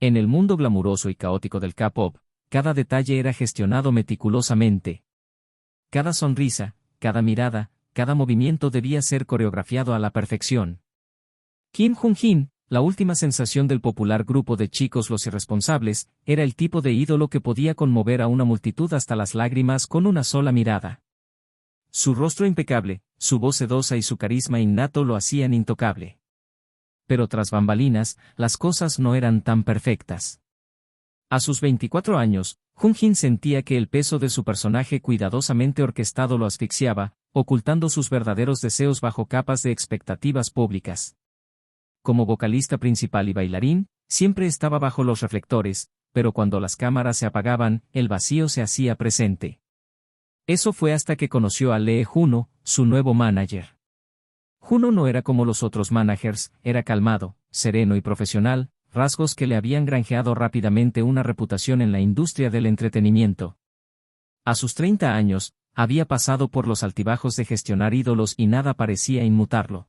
En el mundo glamuroso y caótico del K-pop, cada detalle era gestionado meticulosamente. Cada sonrisa, cada mirada, cada movimiento debía ser coreografiado a la perfección. Kim Jung-jin, la última sensación del popular grupo de chicos Los Irresponsables, era el tipo de ídolo que podía conmover a una multitud hasta las lágrimas con una sola mirada. Su rostro impecable, su voz sedosa y su carisma innato lo hacían intocable. Pero tras bambalinas, las cosas no eran tan perfectas. A sus 24 años, Jung-jin sentía que el peso de su personaje cuidadosamente orquestado lo asfixiaba, ocultando sus verdaderos deseos bajo capas de expectativas públicas. Como vocalista principal y bailarín, siempre estaba bajo los reflectores, pero cuando las cámaras se apagaban, el vacío se hacía presente. Eso fue hasta que conoció a Lee Juno, su nuevo manager. Juno no era como los otros managers, era calmado, sereno y profesional, rasgos que le habían granjeado rápidamente una reputación en la industria del entretenimiento. A sus 30 años, había pasado por los altibajos de gestionar ídolos y nada parecía inmutarlo.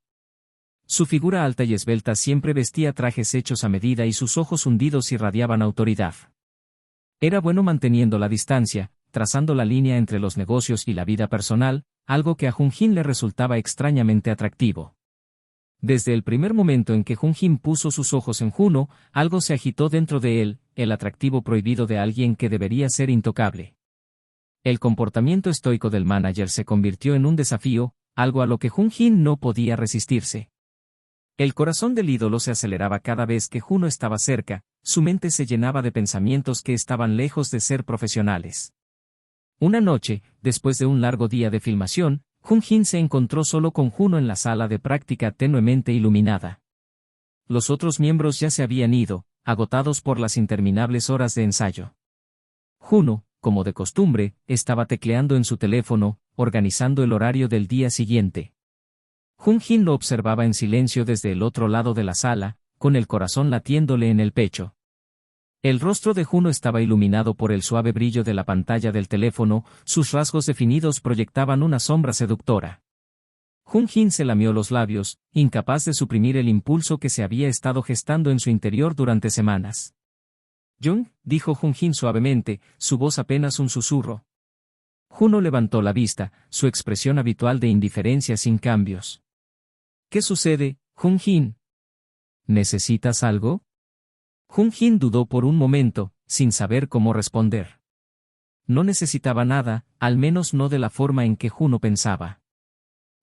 Su figura alta y esbelta siempre vestía trajes hechos a medida y sus ojos hundidos irradiaban autoridad. Era bueno manteniendo la distancia, trazando la línea entre los negocios y la vida personal, algo que a Jung-jin le resultaba extrañamente atractivo. Desde el primer momento en que Jung-jin puso sus ojos en Juno, algo se agitó dentro de él, el atractivo prohibido de alguien que debería ser intocable. El comportamiento estoico del manager se convirtió en un desafío, algo a lo que Jung-jin no podía resistirse. El corazón del ídolo se aceleraba cada vez que Juno estaba cerca, su mente se llenaba de pensamientos que estaban lejos de ser profesionales. Una noche, después de un largo día de filmación, Jung-jin se encontró solo con Juno en la sala de práctica tenuemente iluminada. Los otros miembros ya se habían ido, agotados por las interminables horas de ensayo. Juno, como de costumbre, estaba tecleando en su teléfono, organizando el horario del día siguiente. Jung-jin lo observaba en silencio desde el otro lado de la sala, con el corazón latiéndole en el pecho. El rostro de Juno estaba iluminado por el suave brillo de la pantalla del teléfono, sus rasgos definidos proyectaban una sombra seductora. Jung-jin se lamió los labios, incapaz de suprimir el impulso que se había estado gestando en su interior durante semanas. «Jung», dijo Jung-jin suavemente, su voz apenas un susurro. Juno levantó la vista, su expresión habitual de indiferencia sin cambios. «¿Qué sucede, Jung-jin? ¿Necesitas algo?» Jung-jin dudó por un momento, sin saber cómo responder. No necesitaba nada, al menos no de la forma en que Juno pensaba.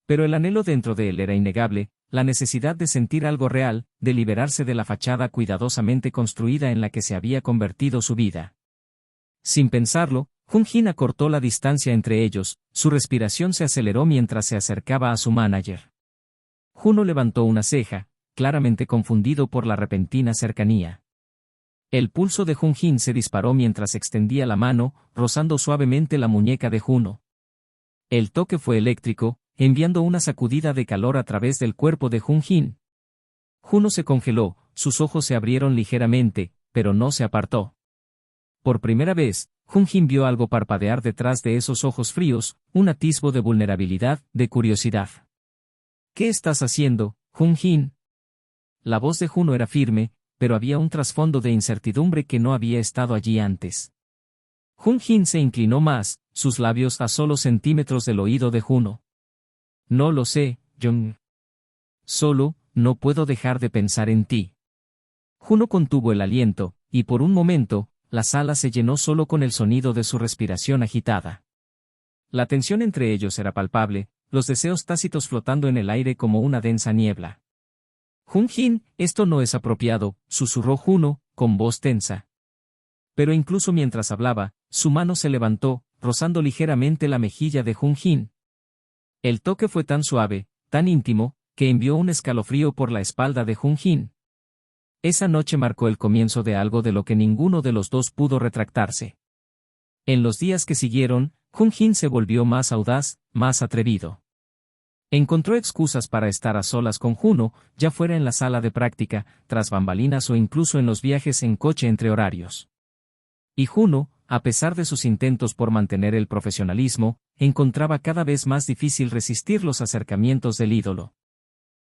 Pero el anhelo dentro de él era innegable, la necesidad de sentir algo real, de liberarse de la fachada cuidadosamente construida en la que se había convertido su vida. Sin pensarlo, Jung-jin acortó la distancia entre ellos, su respiración se aceleró mientras se acercaba a su manager. Juno levantó una ceja, claramente confundido por la repentina cercanía. El pulso de Jung-jin se disparó mientras extendía la mano, rozando suavemente la muñeca de Juno. El toque fue eléctrico, enviando una sacudida de calor a través del cuerpo de Jung-jin. Juno se congeló, sus ojos se abrieron ligeramente, pero no se apartó. Por primera vez, Jung-jin vio algo parpadear detrás de esos ojos fríos, un atisbo de vulnerabilidad, de curiosidad. «¿Qué estás haciendo, Jung-jin?» La voz de Juno era firme, pero había un trasfondo de incertidumbre que no había estado allí antes. Jung-jin se inclinó más, sus labios a solo centímetros del oído de Juno. «No lo sé, Jung. Solo, no puedo dejar de pensar en ti». Juno contuvo el aliento, y por un momento, la sala se llenó solo con el sonido de su respiración agitada. La tensión entre ellos era palpable, los deseos tácitos flotando en el aire como una densa niebla. «Jung-jin, esto no es apropiado», susurró Juno, con voz tensa. Pero incluso mientras hablaba, su mano se levantó, rozando ligeramente la mejilla de Jung-jin. El toque fue tan suave, tan íntimo, que envió un escalofrío por la espalda de Jung-jin. Esa noche marcó el comienzo de algo de lo que ninguno de los dos pudo retractarse. En los días que siguieron, Jung-jin se volvió más audaz, más atrevido. Encontró excusas para estar a solas con Juno, ya fuera en la sala de práctica, tras bambalinas o incluso en los viajes en coche entre horarios. Y Juno, a pesar de sus intentos por mantener el profesionalismo, encontraba cada vez más difícil resistir los acercamientos del ídolo.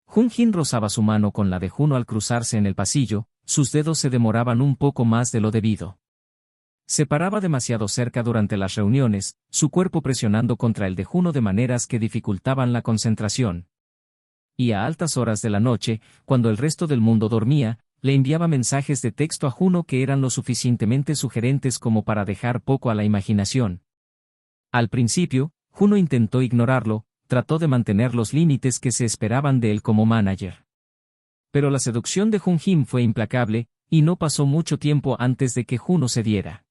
Jun-Jin rozaba su mano con la de Juno al cruzarse en el pasillo, sus dedos se demoraban un poco más de lo debido. Se paraba demasiado cerca durante las reuniones, su cuerpo presionando contra el de Juno de maneras que dificultaban la concentración. Y a altas horas de la noche, cuando el resto del mundo dormía, le enviaba mensajes de texto a Juno que eran lo suficientemente sugerentes como para dejar poco a la imaginación. Al principio, Juno intentó ignorarlo, trató de mantener los límites que se esperaban de él como manager. Pero la seducción de Jun-Jin fue implacable, y no pasó mucho tiempo antes de que Juno cediera.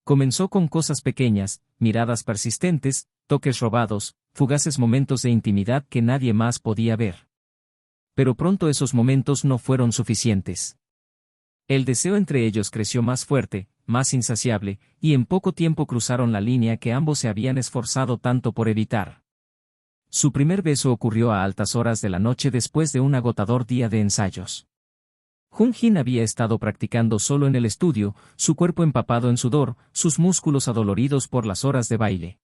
Comenzó con cosas pequeñas, miradas persistentes, toques robados, fugaces momentos de intimidad que nadie más podía ver. Pero pronto esos momentos no fueron suficientes. El deseo entre ellos creció más fuerte, más insaciable, y en poco tiempo cruzaron la línea que ambos se habían esforzado tanto por evitar. Su primer beso ocurrió a altas horas de la noche después de un agotador día de ensayos. Jun-Jin había estado practicando solo en el estudio, su cuerpo empapado en sudor, sus músculos adoloridos por las horas de baile.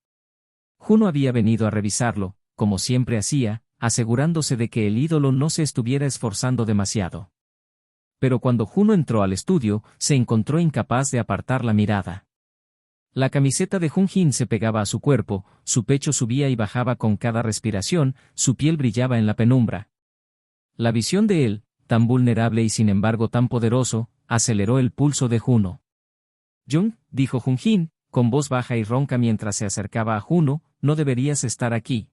Juno había venido a revisarlo, como siempre hacía, asegurándose de que el ídolo no se estuviera esforzando demasiado. Pero cuando Juno entró al estudio, se encontró incapaz de apartar la mirada. La camiseta de Jun-Jin se pegaba a su cuerpo, su pecho subía y bajaba con cada respiración, su piel brillaba en la penumbra. La visión de él, tan vulnerable y sin embargo tan poderoso, aceleró el pulso de Juno. «Jung», dijo Jun-Jin, con voz baja y ronca mientras se acercaba a Juno, «no deberías estar aquí».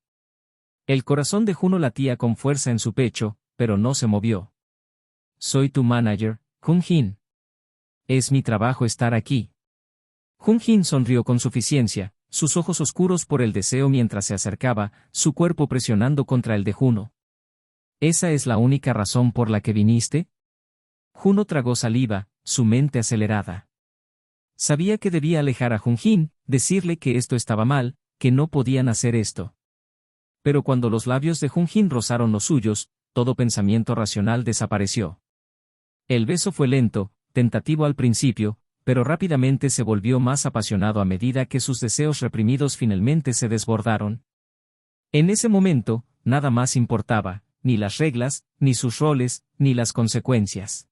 El corazón de Juno latía con fuerza en su pecho, pero no se movió. «Soy tu manager, Jun-Jin. Es mi trabajo estar aquí». Jun-Jin sonrió con suficiencia, sus ojos oscuros por el deseo mientras se acercaba, su cuerpo presionando contra el de Juno. ¿Esa es la única razón por la que viniste? Juno tragó saliva, su mente acelerada. Sabía que debía alejar a Jun-Jin, decirle que esto estaba mal, que no podían hacer esto. Pero cuando los labios de Jun-Jin rozaron los suyos, todo pensamiento racional desapareció. El beso fue lento, tentativo al principio, pero rápidamente se volvió más apasionado a medida que sus deseos reprimidos finalmente se desbordaron. En ese momento, nada más importaba, ni las reglas, ni sus roles, ni las consecuencias.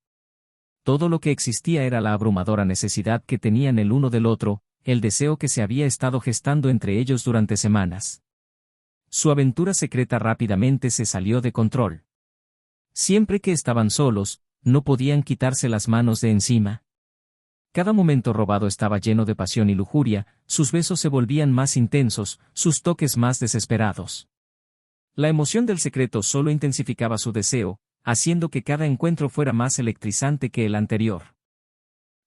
Todo lo que existía era la abrumadora necesidad que tenían el uno del otro, el deseo que se había estado gestando entre ellos durante semanas. Su aventura secreta rápidamente se salió de control. Siempre que estaban solos, no podían quitarse las manos de encima. Cada momento robado estaba lleno de pasión y lujuria, sus besos se volvían más intensos, sus toques más desesperados. La emoción del secreto solo intensificaba su deseo, haciendo que cada encuentro fuera más electrizante que el anterior.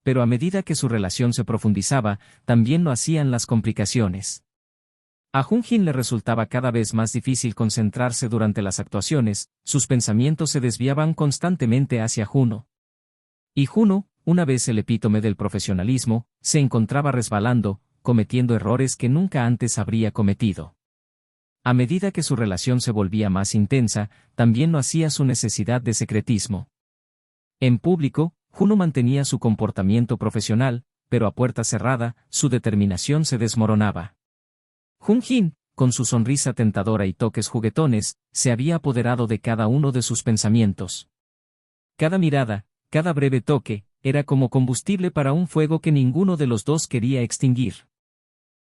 Pero a medida que su relación se profundizaba, también lo hacían las complicaciones. A Jun-Jin le resultaba cada vez más difícil concentrarse durante las actuaciones, sus pensamientos se desviaban constantemente hacia Juno. Y Juno, una vez el epítome del profesionalismo, se encontraba resbalando, cometiendo errores que nunca antes habría cometido. A medida que su relación se volvía más intensa, también lo hacía su necesidad de secretismo. En público, Juno mantenía su comportamiento profesional, pero a puerta cerrada, su determinación se desmoronaba. Jun-Jin, con su sonrisa tentadora y toques juguetones, se había apoderado de cada uno de sus pensamientos. Cada mirada, cada breve toque, era como combustible para un fuego que ninguno de los dos quería extinguir.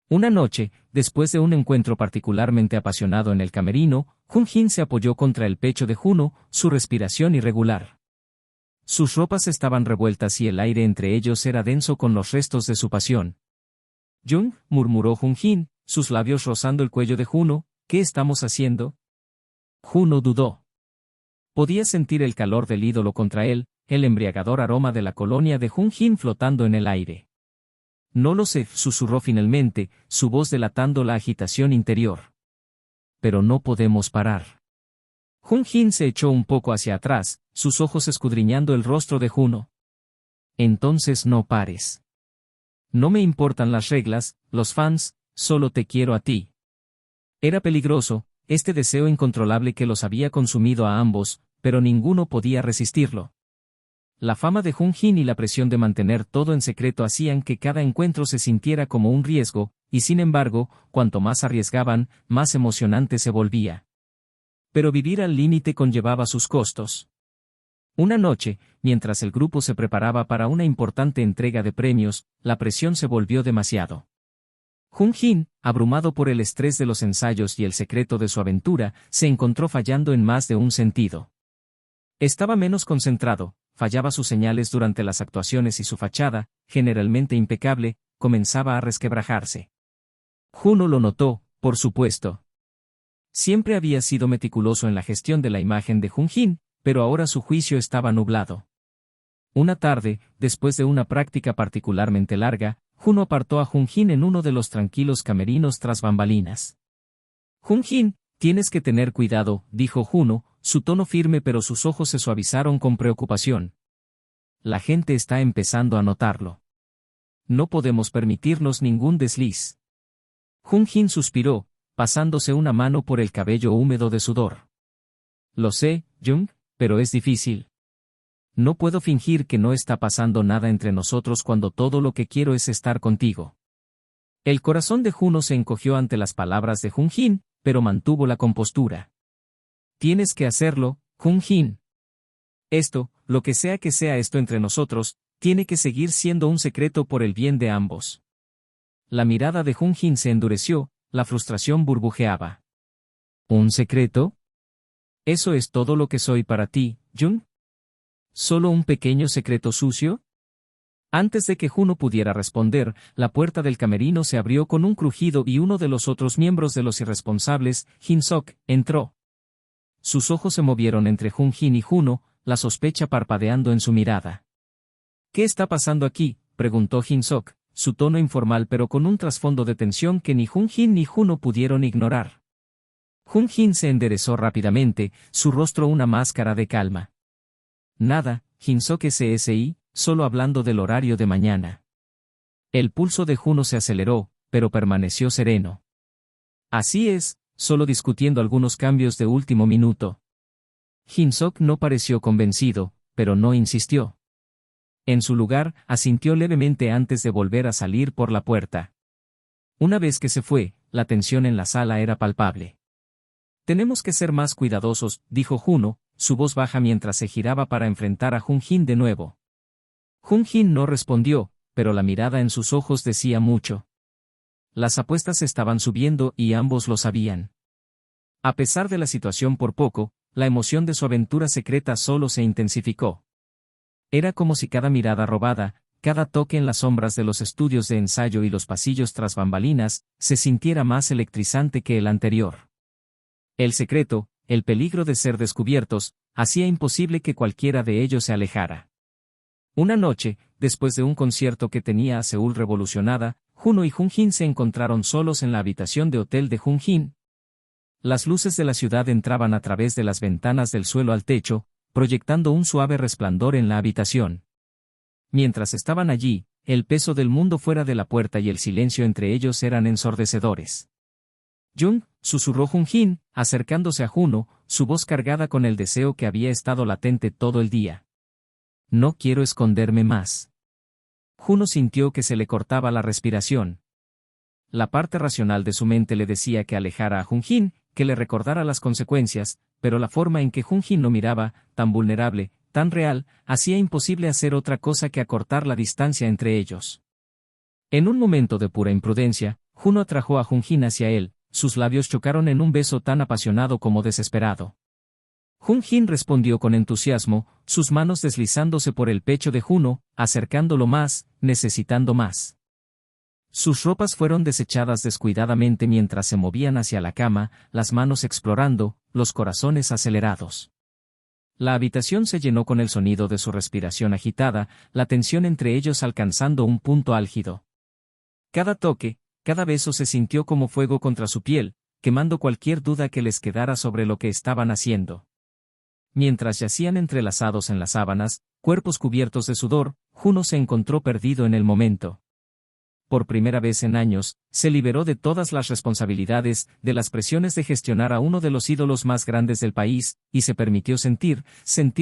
Una noche, después de un encuentro particularmente apasionado en el camerino, Jun-Jin se apoyó contra el pecho de Juno, su respiración irregular. Sus ropas estaban revueltas y el aire entre ellos era denso con los restos de su pasión. «Jung», murmuró Jun-Jin, sus labios rozando el cuello de Juno, «¿qué estamos haciendo?» Juno dudó. Podía sentir el calor del ídolo contra él, el embriagador aroma de la colonia de Jun-Jin flotando en el aire. «No lo sé», susurró finalmente, su voz delatando la agitación interior. «Pero no podemos parar». Jun-Jin se echó un poco hacia atrás, sus ojos escudriñando el rostro de Juno. «Entonces no pares. No me importan las reglas, los fans, solo te quiero a ti». Era peligroso, este deseo incontrolable que los había consumido a ambos, pero ninguno podía resistirlo. La fama de Jun-Jin y la presión de mantener todo en secreto hacían que cada encuentro se sintiera como un riesgo, y sin embargo, cuanto más arriesgaban, más emocionante se volvía. Pero vivir al límite conllevaba sus costos. Una noche, mientras el grupo se preparaba para una importante entrega de premios, la presión se volvió demasiado. Jun-Jin, abrumado por el estrés de los ensayos y el secreto de su aventura, se encontró fallando en más de un sentido. Estaba menos concentrado, fallaba sus señales durante las actuaciones y su fachada, generalmente impecable, comenzaba a resquebrajarse. Juno lo notó, por supuesto. Siempre había sido meticuloso en la gestión de la imagen de Jun-Jin, pero ahora su juicio estaba nublado. Una tarde, después de una práctica particularmente larga, Juno apartó a Jun-Jin en uno de los tranquilos camerinos tras bambalinas. Jun-Jin, tienes que tener cuidado, dijo Juno, su tono firme pero sus ojos se suavizaron con preocupación. La gente está empezando a notarlo. No podemos permitirnos ningún desliz. Jun-Jin suspiró, pasándose una mano por el cabello húmedo de sudor. Lo sé, Jung, pero es difícil. No puedo fingir que no está pasando nada entre nosotros cuando todo lo que quiero es estar contigo. El corazón de Juno se encogió ante las palabras de Jun-Jin, pero mantuvo la compostura. Tienes que hacerlo, Jun-Jin. Esto, lo que sea esto entre nosotros, tiene que seguir siendo un secreto por el bien de ambos. La mirada de Jun-Jin se endureció, la frustración burbujeaba. ¿Un secreto? ¿Eso es todo lo que soy para ti, Jung? ¿Solo un pequeño secreto sucio? Antes de que Juno pudiera responder, la puerta del camerino se abrió con un crujido y uno de los otros miembros de los irresponsables, Jin-Sok, entró. Sus ojos se movieron entre Jun-Jin y Juno, la sospecha parpadeando en su mirada. ¿Qué está pasando aquí?, preguntó Jin-Sok, su tono informal pero con un trasfondo de tensión que ni Jun-Jin ni Juno pudieron ignorar. Jun-Jin se enderezó rápidamente, su rostro una máscara de calma. Nada, Jin-Sok SSI, solo hablando del horario de mañana. El pulso de Juno se aceleró, pero permaneció sereno. Así es, solo discutiendo algunos cambios de último minuto. Jin-Sok no pareció convencido, pero no insistió. En su lugar, asintió levemente antes de volver a salir por la puerta. Una vez que se fue, la tensión en la sala era palpable. Tenemos que ser más cuidadosos, dijo Juno, su voz baja mientras se giraba para enfrentar a Jun-Jin de nuevo. Jun-Jin no respondió, pero la mirada en sus ojos decía mucho. Las apuestas estaban subiendo y ambos lo sabían. A pesar de la situación por poco, la emoción de su aventura secreta solo se intensificó. Era como si cada mirada robada, cada toque en las sombras de los estudios de ensayo y los pasillos tras bambalinas, se sintiera más electrizante que el anterior. El secreto, el peligro de ser descubiertos, hacía imposible que cualquiera de ellos se alejara. Una noche, después de un concierto que tenía a Seúl revolucionada, Juno y Jun-Jin se encontraron solos en la habitación de hotel de Jun-Jin. Las luces de la ciudad entraban a través de las ventanas del suelo al techo, proyectando un suave resplandor en la habitación. Mientras estaban allí, el peso del mundo fuera de la puerta y el silencio entre ellos eran ensordecedores. Jung, susurró Jun-Jin, acercándose a Juno, su voz cargada con el deseo que había estado latente todo el día. No quiero esconderme más. Juno sintió que se le cortaba la respiración. La parte racional de su mente le decía que alejara a Jun-Jin, que le recordara las consecuencias, pero la forma en que Jun-Jin lo miraba, tan vulnerable, tan real, hacía imposible hacer otra cosa que acortar la distancia entre ellos. En un momento de pura imprudencia, Juno atrajo a Jun-Jin hacia él, sus labios chocaron en un beso tan apasionado como desesperado. Jun-Jin respondió con entusiasmo, sus manos deslizándose por el pecho de Juno, acercándolo más, necesitando más. Sus ropas fueron desechadas descuidadamente mientras se movían hacia la cama, las manos explorando, los corazones acelerados. La habitación se llenó con el sonido de su respiración agitada, la tensión entre ellos alcanzando un punto álgido. Cada toque, cada beso se sintió como fuego contra su piel, quemando cualquier duda que les quedara sobre lo que estaban haciendo. Mientras yacían entrelazados en las sábanas, cuerpos cubiertos de sudor, Juno se encontró perdido en el momento. Por primera vez en años, se liberó de todas las responsabilidades, de las presiones de gestionar a uno de los ídolos más grandes del país, y se permitió sentir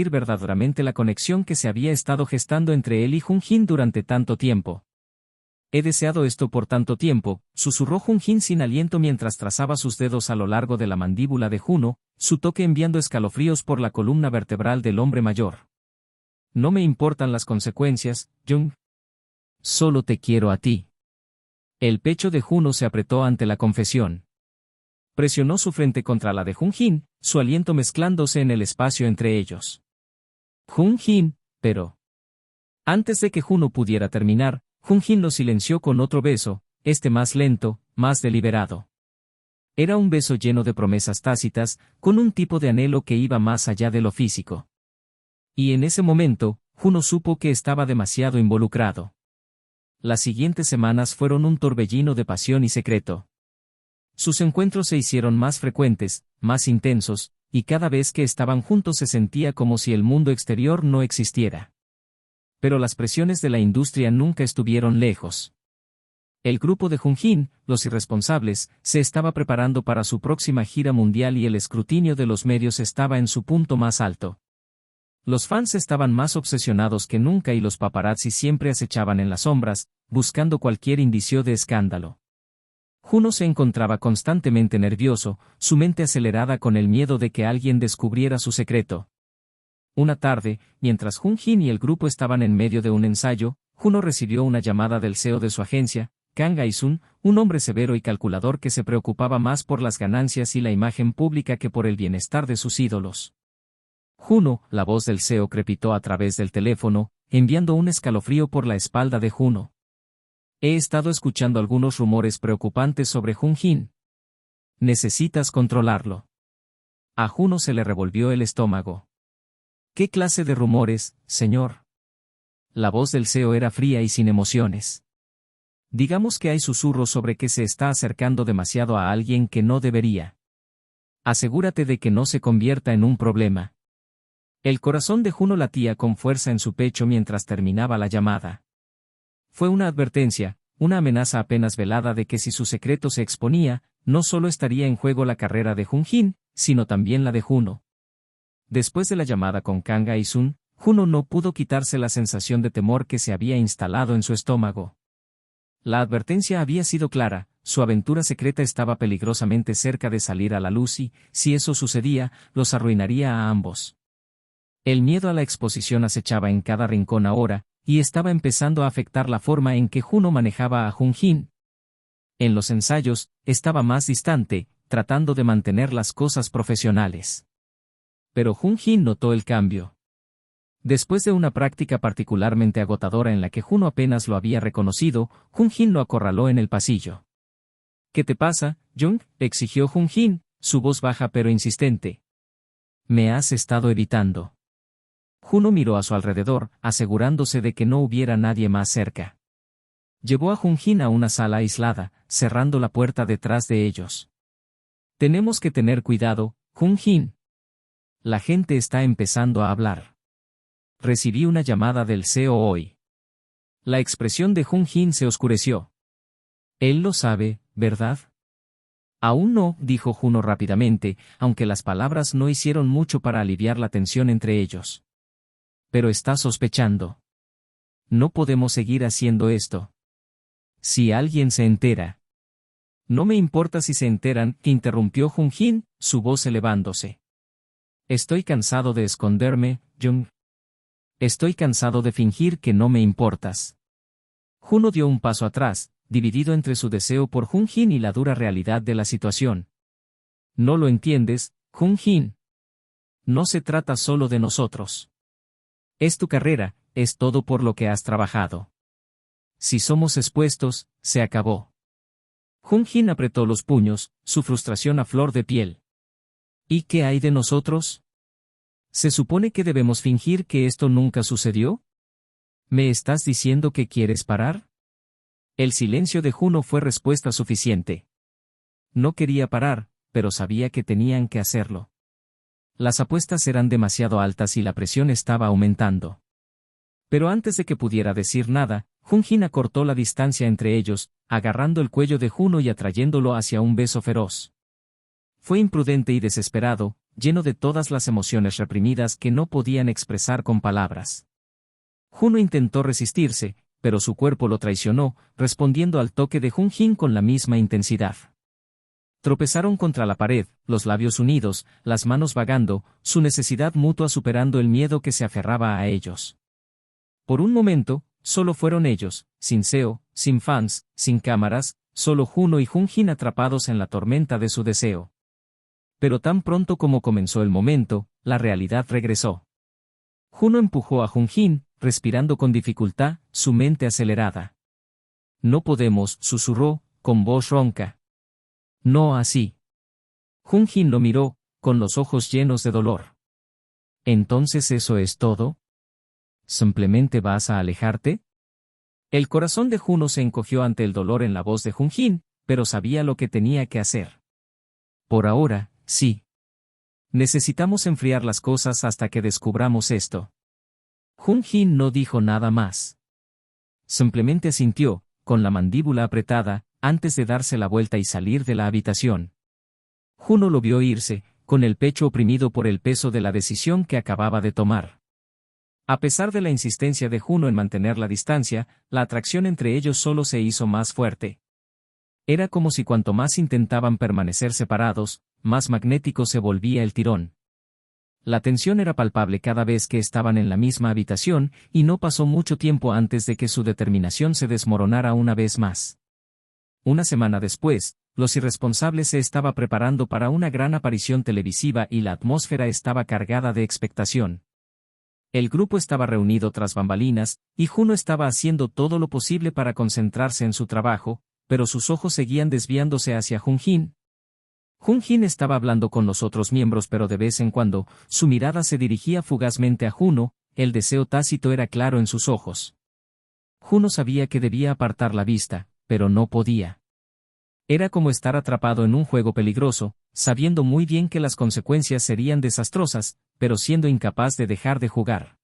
verdaderamente la conexión que se había estado gestando entre él y Jun-Jin durante tanto tiempo. He deseado esto por tanto tiempo, susurró Jun-Jin sin aliento mientras trazaba sus dedos a lo largo de la mandíbula de Juno, su toque enviando escalofríos por la columna vertebral del hombre mayor. No me importan las consecuencias, Jung. Solo te quiero a ti. El pecho de Juno se apretó ante la confesión. Presionó su frente contra la de Jun-Jin, su aliento mezclándose en el espacio entre ellos. Jun-Jin, pero... Antes de que Juno pudiera terminar, Jun-Jin lo silenció con otro beso, más lento, más deliberado. Era un beso lleno de promesas tácitas, con un tipo de anhelo que iba más allá de lo físico. Y en ese momento, Juno supo que estaba demasiado involucrado. Las siguientes semanas fueron un torbellino de pasión y secreto. Sus encuentros se hicieron más frecuentes, más intensos, y cada vez que estaban juntos se sentía como si el mundo exterior no existiera. Pero las presiones de la industria nunca estuvieron lejos. El grupo de Jun-Jin, los irresponsables, se estaba preparando para su próxima gira mundial y el escrutinio de los medios estaba en su punto más alto. Los fans estaban más obsesionados que nunca y los paparazzi siempre acechaban en las sombras, buscando cualquier indicio de escándalo. Juno se encontraba constantemente nervioso, su mente acelerada con el miedo de que alguien descubriera su secreto. Una tarde, mientras Jun-Jin y el grupo estaban en medio de un ensayo, Juno recibió una llamada del CEO de su agencia, Kang Ae-sun, un hombre severo y calculador que se preocupaba más por las ganancias y la imagen pública que por el bienestar de sus ídolos. Juno, la voz del CEO crepitó a través del teléfono, enviando un escalofrío por la espalda de Juno. He estado escuchando algunos rumores preocupantes sobre Jun-Jin. Necesitas controlarlo. A Juno se le revolvió el estómago. ¿Qué clase de rumores, señor? La voz del CEO era fría y sin emociones. Digamos que hay susurros sobre que se está acercando demasiado a alguien que no debería. Asegúrate de que no se convierta en un problema. El corazón de Juno latía con fuerza en su pecho mientras terminaba la llamada. Fue una advertencia, una amenaza apenas velada de que si su secreto se exponía, no solo estaría en juego la carrera de Jun-Jin, sino también la de Juno. Después de la llamada con Kang Ae-sun, Juno no pudo quitarse la sensación de temor que se había instalado en su estómago. La advertencia había sido clara, su aventura secreta estaba peligrosamente cerca de salir a la luz y, si eso sucedía, los arruinaría a ambos. El miedo a la exposición acechaba en cada rincón ahora, y estaba empezando a afectar la forma en que Juno manejaba a Jun-Jin. En los ensayos, estaba más distante, tratando de mantener las cosas profesionales. Pero Jun-Jin notó el cambio. Después de una práctica particularmente agotadora en la que Juno apenas lo había reconocido, Jun-Jin lo acorraló en el pasillo. ¿Qué te pasa, Jung?, exigió Jun-Jin, su voz baja pero insistente. Me has estado evitando. Juno miró a su alrededor, asegurándose de que no hubiera nadie más cerca. Llevó a Jun-Jin a una sala aislada, cerrando la puerta detrás de ellos. Tenemos que tener cuidado, Jun-Jin. La gente está empezando a hablar. Recibí una llamada del CEO hoy. La expresión de Jun-Jin se oscureció. Él lo sabe, ¿verdad? Aún no, dijo Juno rápidamente, aunque las palabras no hicieron mucho para aliviar la tensión entre ellos. Pero está sospechando. No podemos seguir haciendo esto. Si alguien se entera. No me importa si se enteran, interrumpió Jun-Jin, su voz elevándose. Estoy cansado de esconderme, Jung. Estoy cansado de fingir que no me importas. Juno dio un paso atrás, dividido entre su deseo por Jun-Jin y la dura realidad de la situación. No lo entiendes, Jun-Jin. No se trata solo de nosotros. Es tu carrera, es todo por lo que has trabajado. Si somos expuestos, se acabó. Jun-Jin apretó los puños, su frustración a flor de piel. ¿Y qué hay de nosotros? ¿Se supone que debemos fingir que esto nunca sucedió? ¿Me estás diciendo que quieres parar? El silencio de Juno fue respuesta suficiente. No quería parar, pero sabía que tenían que hacerlo. Las apuestas eran demasiado altas y la presión estaba aumentando. Pero antes de que pudiera decir nada, Jun-Jin acortó la distancia entre ellos, agarrando el cuello de Juno y atrayéndolo hacia un beso feroz. Fue imprudente y desesperado, lleno de todas las emociones reprimidas que no podían expresar con palabras. Juno intentó resistirse, pero su cuerpo lo traicionó, respondiendo al toque de Jun-Jin con la misma intensidad. Tropezaron contra la pared, los labios unidos, las manos vagando, su necesidad mutua superando el miedo que se aferraba a ellos. Por un momento, solo fueron ellos, sin Seo, sin fans, sin cámaras, solo Juno y Jun-Jin atrapados en la tormenta de su deseo. Pero tan pronto como comenzó el momento, la realidad regresó. Juno empujó a Jun-Jin, respirando con dificultad, su mente acelerada. No podemos, susurró, con voz ronca. No así. Jun-Jin lo miró, con los ojos llenos de dolor. ¿Entonces eso es todo? ¿Simplemente vas a alejarte? El corazón de Juno se encogió ante el dolor en la voz de Jun-Jin, pero sabía lo que tenía que hacer. Por ahora, sí. Necesitamos enfriar las cosas hasta que descubramos esto. Jun-Jin no dijo nada más. Simplemente asintió, con la mandíbula apretada, antes de darse la vuelta y salir de la habitación. Juno lo vio irse, con el pecho oprimido por el peso de la decisión que acababa de tomar. A pesar de la insistencia de Juno en mantener la distancia, la atracción entre ellos solo se hizo más fuerte. Era como si cuanto más intentaban permanecer separados, más magnético se volvía el tirón. La tensión era palpable cada vez que estaban en la misma habitación, y no pasó mucho tiempo antes de que su determinación se desmoronara una vez más. Una semana después, Los Irresponsables se estaba preparando para una gran aparición televisiva y la atmósfera estaba cargada de expectación. El grupo estaba reunido tras bambalinas, y Juno estaba haciendo todo lo posible para concentrarse en su trabajo, pero sus ojos seguían desviándose hacia Jun-Jin. Jun-Jin estaba hablando con los otros miembros, pero de vez en cuando, su mirada se dirigía fugazmente a Juno, el deseo tácito era claro en sus ojos. Juno sabía que debía apartar la vista, pero no podía. Era como estar atrapado en un juego peligroso, sabiendo muy bien que las consecuencias serían desastrosas, pero siendo incapaz de dejar de jugar.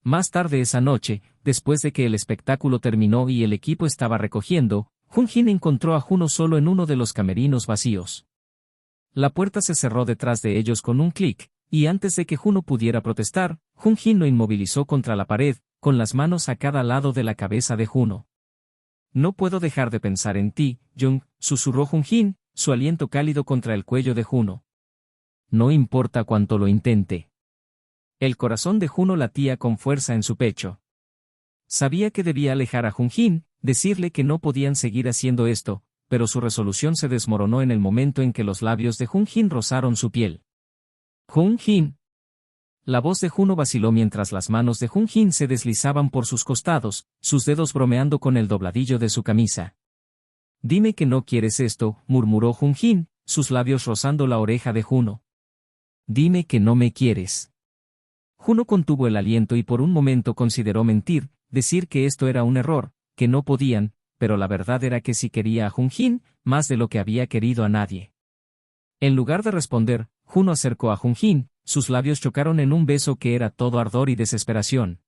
Más tarde esa noche, después de que el espectáculo terminó y el equipo estaba recogiendo, Jun-Jin encontró a Juno solo en uno de los camerinos vacíos. La puerta se cerró detrás de ellos con un clic, y antes de que Juno pudiera protestar, Jun-Jin lo inmovilizó contra la pared, con las manos a cada lado de la cabeza de Juno. No puedo dejar de pensar en ti, Jung, susurró Jun-Jin, su aliento cálido contra el cuello de Juno. No importa cuánto lo intente. El corazón de Juno latía con fuerza en su pecho. Sabía que debía alejar a Jun-Jin, decirle que no podían seguir haciendo esto, pero su resolución se desmoronó en el momento en que los labios de Jun-Jin rozaron su piel. Jun-Jin. La voz de Juno vaciló mientras las manos de Jun-Jin se deslizaban por sus costados, sus dedos bromeando con el dobladillo de su camisa. Dime que no quieres esto, murmuró Jun-Jin, sus labios rozando la oreja de Juno. Dime que no me quieres. Juno contuvo el aliento y por un momento consideró mentir, decir que esto era un error, que no podían, pero la verdad era que sí quería a Jun-Jin, más de lo que había querido a nadie. En lugar de responder, Juno acercó a Jun-Jin, sus labios chocaron en un beso que era todo ardor y desesperación.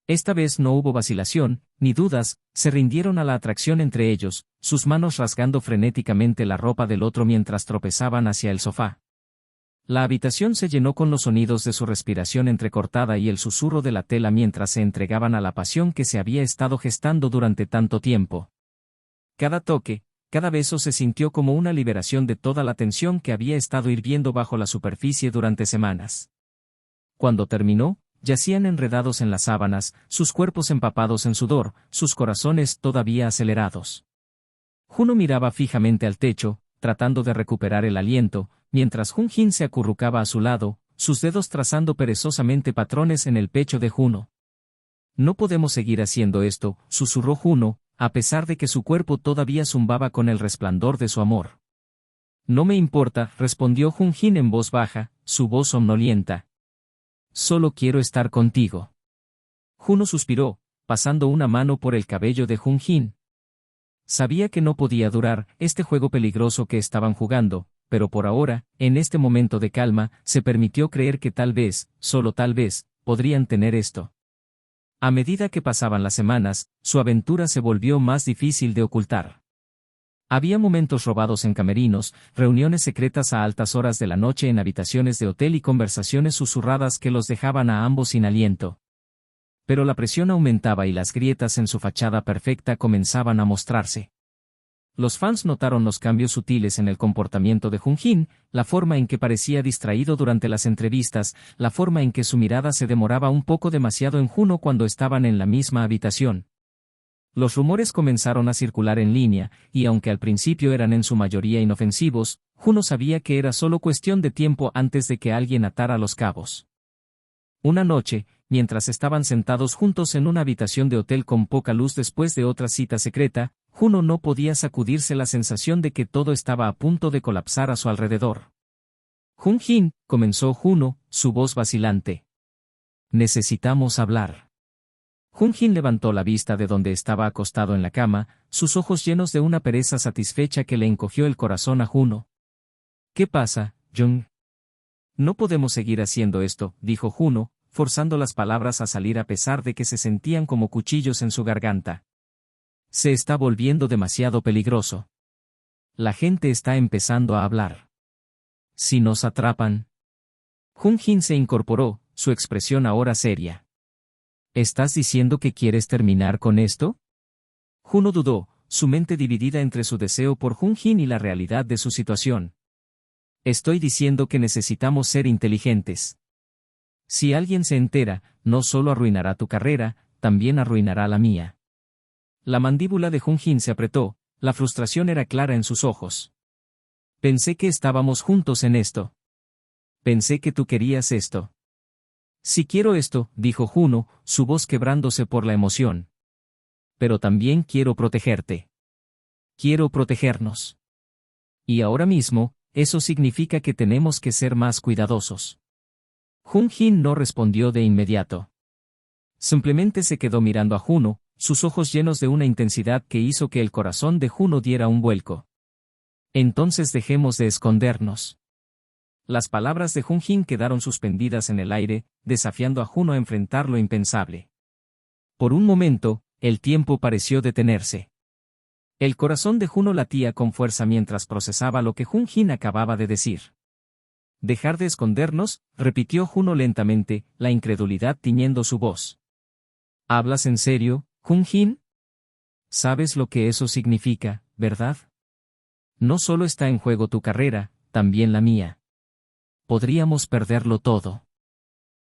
Esta vez no hubo vacilación, ni dudas, se rindieron a la atracción entre ellos, sus manos rasgando frenéticamente la ropa del otro mientras tropezaban hacia el sofá. La habitación se llenó con los sonidos de su respiración entrecortada y el susurro de la tela mientras se entregaban a la pasión que se había estado gestando durante tanto tiempo. Cada toque, cada beso se sintió como una liberación de toda la tensión que había estado hirviendo bajo la superficie durante semanas. Cuando terminó, yacían enredados en las sábanas, sus cuerpos empapados en sudor, sus corazones todavía acelerados. Juno miraba fijamente al techo, tratando de recuperar el aliento, mientras Jun-Jin se acurrucaba a su lado, sus dedos trazando perezosamente patrones en el pecho de Juno. No podemos seguir haciendo esto, susurró Juno, a pesar de que su cuerpo todavía zumbaba con el resplandor de su amor. No me importa, respondió Jun-Jin en voz baja, su voz somnolienta. Solo quiero estar contigo. Juno suspiró, pasando una mano por el cabello de Jun-Jin. Sabía que no podía durar este juego peligroso que estaban jugando, pero por ahora, en este momento de calma, se permitió creer que tal vez, solo tal vez, podrían tener esto. A medida que pasaban las semanas, su aventura se volvió más difícil de ocultar. Había momentos robados en camerinos, reuniones secretas a altas horas de la noche en habitaciones de hotel y conversaciones susurradas que los dejaban a ambos sin aliento. Pero la presión aumentaba y las grietas en su fachada perfecta comenzaban a mostrarse. Los fans notaron los cambios sutiles en el comportamiento de Jung-jin, la forma en que parecía distraído durante las entrevistas, la forma en que su mirada se demoraba un poco demasiado en Juno cuando estaban en la misma habitación. Los rumores comenzaron a circular en línea, y aunque al principio eran en su mayoría inofensivos, Juno sabía que era solo cuestión de tiempo antes de que alguien atara los cabos. Una noche, mientras estaban sentados juntos en una habitación de hotel con poca luz después de otra cita secreta, Juno no podía sacudirse la sensación de que todo estaba a punto de colapsar a su alrededor. Jung-jin, comenzó Juno, su voz vacilante. Necesitamos hablar. Jung-jin levantó la vista de donde estaba acostado en la cama, sus ojos llenos de una pereza satisfecha que le encogió el corazón a Juno. ¿Qué pasa, Jung? No podemos seguir haciendo esto, dijo Juno, forzando las palabras a salir a pesar de que se sentían como cuchillos en su garganta. Se está volviendo demasiado peligroso. La gente está empezando a hablar. Si nos atrapan. Jung-jin se incorporó, su expresión ahora seria. ¿Estás diciendo que quieres terminar con esto? Juno dudó, su mente dividida entre su deseo por Jung-jin y la realidad de su situación. Estoy diciendo que necesitamos ser inteligentes. Si alguien se entera, no solo arruinará tu carrera, también arruinará la mía. La mandíbula de Jung-jin se apretó, la frustración era clara en sus ojos. Pensé que estábamos juntos en esto. Pensé que tú querías esto. Si quiero esto, dijo Juno, su voz quebrándose por la emoción. Pero también quiero protegerte. Quiero protegernos. Y ahora mismo, eso significa que tenemos que ser más cuidadosos. Jung-jin no respondió de inmediato. Simplemente se quedó mirando a Juno, sus ojos llenos de una intensidad que hizo que el corazón de Juno diera un vuelco. Entonces dejemos de escondernos. Las palabras de Jung-jin quedaron suspendidas en el aire, desafiando a Juno a enfrentar lo impensable. Por un momento, el tiempo pareció detenerse. El corazón de Juno latía con fuerza mientras procesaba lo que Jung-jin acababa de decir. Dejar de escondernos, repitió Juno lentamente, la incredulidad tiñendo su voz. ¿Hablas en serio, Jung-jin? Sabes lo que eso significa, ¿verdad? No solo está en juego tu carrera, también la mía. Podríamos perderlo todo.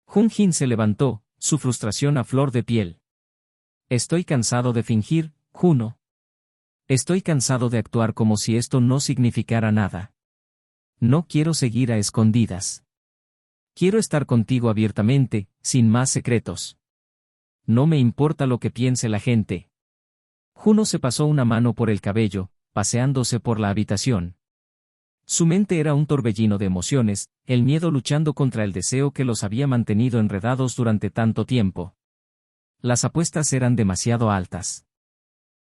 Jung-jin se levantó, su frustración a flor de piel. Estoy cansado de fingir, Juno. Estoy cansado de actuar como si esto no significara nada. No quiero seguir a escondidas. Quiero estar contigo abiertamente, sin más secretos. No me importa lo que piense la gente. Juno se pasó una mano por el cabello, paseándose por la habitación. Su mente era un torbellino de emociones, el miedo luchando contra el deseo que los había mantenido enredados durante tanto tiempo. Las apuestas eran demasiado altas.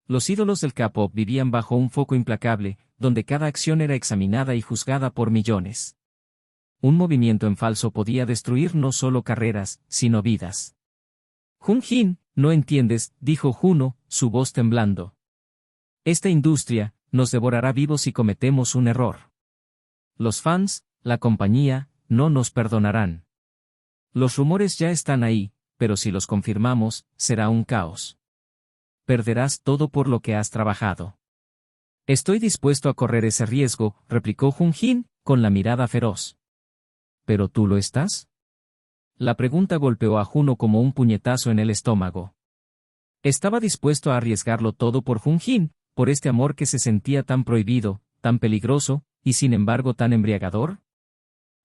Los ídolos del K-pop vivían bajo un foco implacable, donde cada acción era examinada y juzgada por millones. Un movimiento en falso podía destruir no solo carreras, sino vidas. Jung-jin, no entiendes, dijo Juno, su voz temblando. Esta industria nos devorará vivos si cometemos un error. Los fans, la compañía, no nos perdonarán. Los rumores ya están ahí, pero si los confirmamos, será un caos. Perderás todo por lo que has trabajado. Estoy dispuesto a correr ese riesgo, replicó Jung-jin, con la mirada feroz. ¿Pero tú lo estás? La pregunta golpeó a Juno como un puñetazo en el estómago. Estaba dispuesto a arriesgarlo todo por Jung-jin, por este amor que se sentía tan prohibido, tan peligroso, y sin embargo tan embriagador.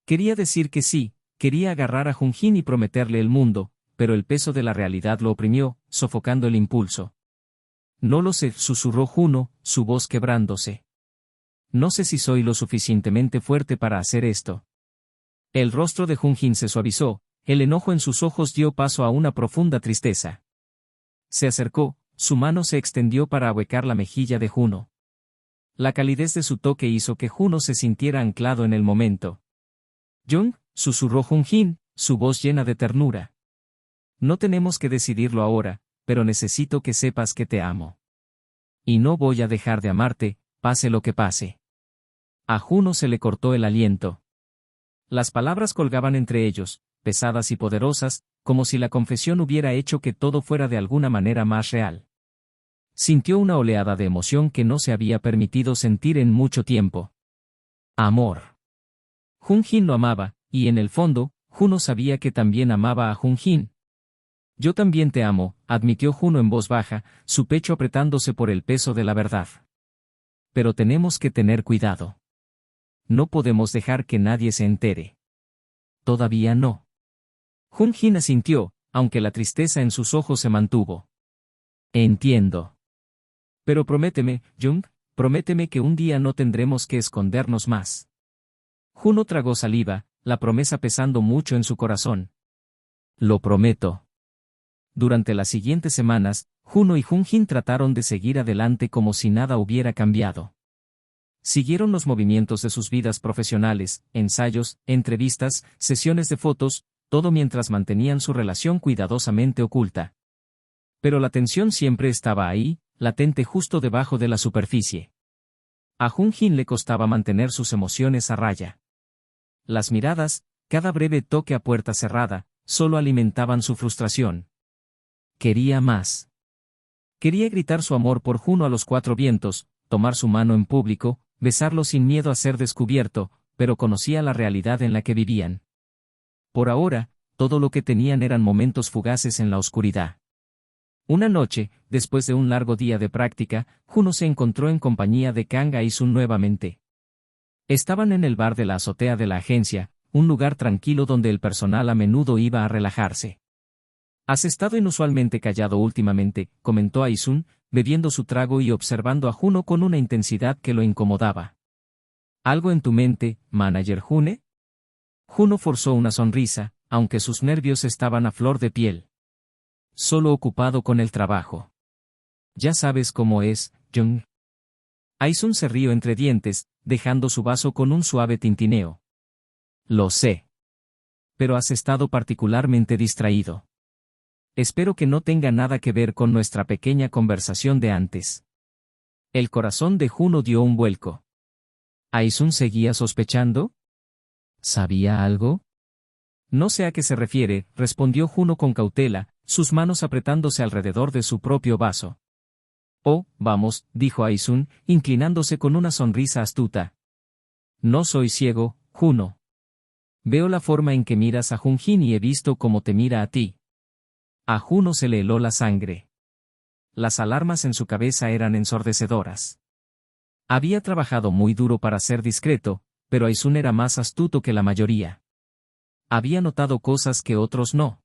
Quería decir que sí, quería agarrar a Jung-jin y prometerle el mundo, pero el peso de la realidad lo oprimió, sofocando el impulso. No lo sé, susurró Juno, su voz quebrándose. No sé si soy lo suficientemente fuerte para hacer esto. El rostro de Jung-jin se suavizó, el enojo en sus ojos dio paso a una profunda tristeza. Se acercó, su mano se extendió para ahuecar la mejilla de Juno. La calidez de su toque hizo que Juno se sintiera anclado en el momento. Jung, susurró Jung-jin, su voz llena de ternura. No tenemos que decidirlo ahora, pero necesito que sepas que te amo. Y no voy a dejar de amarte, pase lo que pase. A Juno se le cortó el aliento. Las palabras colgaban entre ellos, pesadas y poderosas, como si la confesión hubiera hecho que todo fuera de alguna manera más real. Sintió una oleada de emoción que no se había permitido sentir en mucho tiempo. Amor. Jun-jin lo amaba, y en el fondo, Juno sabía que también amaba a Jun-jin. Yo también te amo, admitió Juno en voz baja, su pecho apretándose por el peso de la verdad. Pero tenemos que tener cuidado. No podemos dejar que nadie se entere. Todavía no. Jun-jin asintió, aunque la tristeza en sus ojos se mantuvo. Entiendo. Pero prométeme, Jung, prométeme que un día no tendremos que escondernos más. Juno tragó saliva, la promesa pesando mucho en su corazón. Lo prometo. Durante las siguientes semanas, Juno y Jun-jin trataron de seguir adelante como si nada hubiera cambiado. Siguieron los movimientos de sus vidas profesionales, ensayos, entrevistas, sesiones de fotos, todo mientras mantenían su relación cuidadosamente oculta. Pero la tensión siempre estaba ahí, latente justo debajo de la superficie. A Jun-jin le costaba mantener sus emociones a raya. Las miradas, cada breve toque a puerta cerrada, solo alimentaban su frustración. Quería más. Quería gritar su amor por Juno a los cuatro vientos, tomar su mano en público, besarlo sin miedo a ser descubierto, pero conocía la realidad en la que vivían. Por ahora, todo lo que tenían eran momentos fugaces en la oscuridad. Una noche, después de un largo día de práctica, Juno se encontró en compañía de Kang A-sun nuevamente. Estaban en el bar de la azotea de la agencia, un lugar tranquilo donde el personal a menudo iba a relajarse. «Has estado inusualmente callado últimamente», comentó A-sun, bebiendo su trago y observando a Juno con una intensidad que lo incomodaba. «¿Algo en tu mente, manager June?» Juno forzó una sonrisa, aunque sus nervios estaban a flor de piel. «Solo ocupado con el trabajo. Ya sabes cómo es, Jung». A-sun se rió entre dientes, dejando su vaso con un suave tintineo. «Lo sé. Pero has estado particularmente distraído. Espero que no tenga nada que ver con nuestra pequeña conversación de antes». El corazón de Juno dio un vuelco. ¿A-sun seguía sospechando? ¿Sabía algo? No sé a qué se refiere, respondió Juno con cautela, sus manos apretándose alrededor de su propio vaso. Oh, vamos, dijo A-sun, inclinándose con una sonrisa astuta. No soy ciego, Juno. Veo la forma en que miras a Jun-jin y he visto cómo te mira a ti. A Juno se le heló la sangre. Las alarmas en su cabeza eran ensordecedoras. Había trabajado muy duro para ser discreto, pero A-sun era más astuto que la mayoría. Había notado cosas que otros no.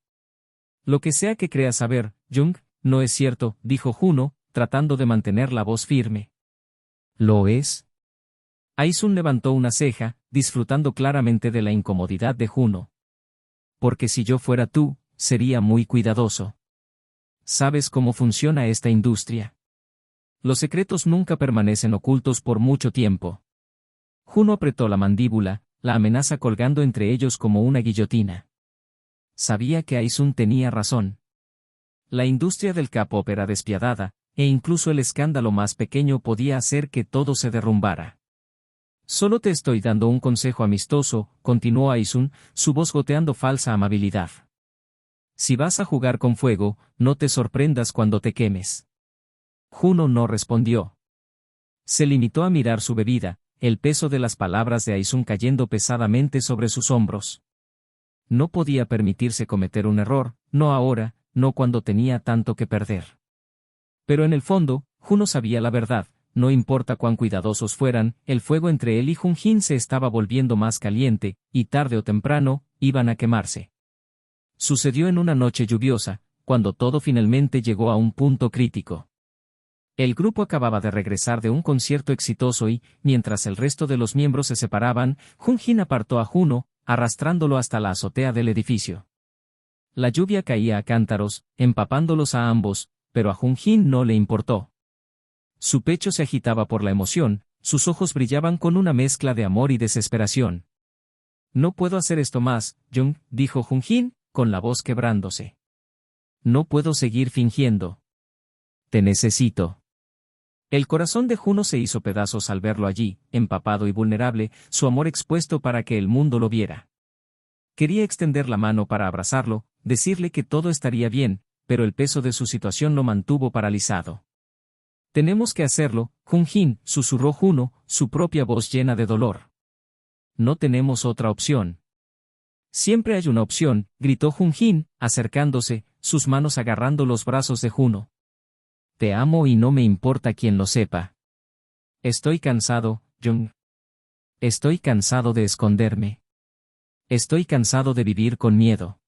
Lo que sea que creas saber, Jung, no es cierto, dijo Juno, tratando de mantener la voz firme. ¿Lo es? A-sun levantó una ceja, disfrutando claramente de la incomodidad de Juno. Porque si yo fuera tú, sería muy cuidadoso. ¿Sabes cómo funciona esta industria? Los secretos nunca permanecen ocultos por mucho tiempo. Juno apretó la mandíbula, la amenaza colgando entre ellos como una guillotina. Sabía que A-sun tenía razón. La industria del K-pop era despiadada, e incluso el escándalo más pequeño podía hacer que todo se derrumbara. Solo te estoy dando un consejo amistoso, continuó A-sun, su voz goteando falsa amabilidad. Si vas a jugar con fuego, no te sorprendas cuando te quemes. Juno no respondió. Se limitó a mirar su bebida, el peso de las palabras de A-sun cayendo pesadamente sobre sus hombros. No podía permitirse cometer un error, no ahora, no cuando tenía tanto que perder. Pero en el fondo, Juno sabía la verdad, no importa cuán cuidadosos fueran, el fuego entre él y Jun-jin se estaba volviendo más caliente, y tarde o temprano, iban a quemarse. Sucedió en una noche lluviosa, cuando todo finalmente llegó a un punto crítico. El grupo acababa de regresar de un concierto exitoso y, mientras el resto de los miembros se separaban, Jun-jin apartó a Juno, arrastrándolo hasta la azotea del edificio. La lluvia caía a cántaros, empapándolos a ambos, pero a Jun-jin no le importó. Su pecho se agitaba por la emoción, sus ojos brillaban con una mezcla de amor y desesperación. No puedo hacer esto más, Jung, dijo Jun-jin, con la voz quebrándose. No puedo seguir fingiendo. Te necesito. El corazón de Juno se hizo pedazos al verlo allí, empapado y vulnerable, su amor expuesto para que el mundo lo viera. Quería extender la mano para abrazarlo, decirle que todo estaría bien, pero el peso de su situación lo mantuvo paralizado. Tenemos que hacerlo, Jun-Jin, susurró Juno, su propia voz llena de dolor. No tenemos otra opción. Siempre hay una opción, gritó Jun-Jin, acercándose, sus manos agarrando los brazos de Juno. Te amo y no me importa quien lo sepa. Estoy cansado, Jung. Estoy cansado de esconderme. Estoy cansado de vivir con miedo.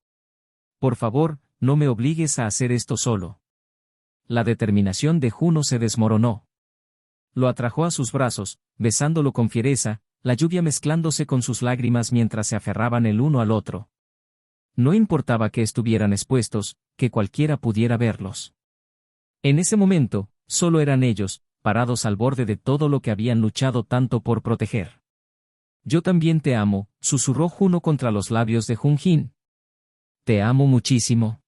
Por favor, no me obligues a hacer esto solo. La determinación de Juno se desmoronó. Lo atrajo a sus brazos, besándolo con fiereza, la lluvia mezclándose con sus lágrimas mientras se aferraban el uno al otro. No importaba que estuvieran expuestos, que cualquiera pudiera verlos. En ese momento, solo eran ellos, parados al borde de todo lo que habían luchado tanto por proteger. Yo también te amo, susurró Juno contra los labios de Jun-Jin. Te amo muchísimo.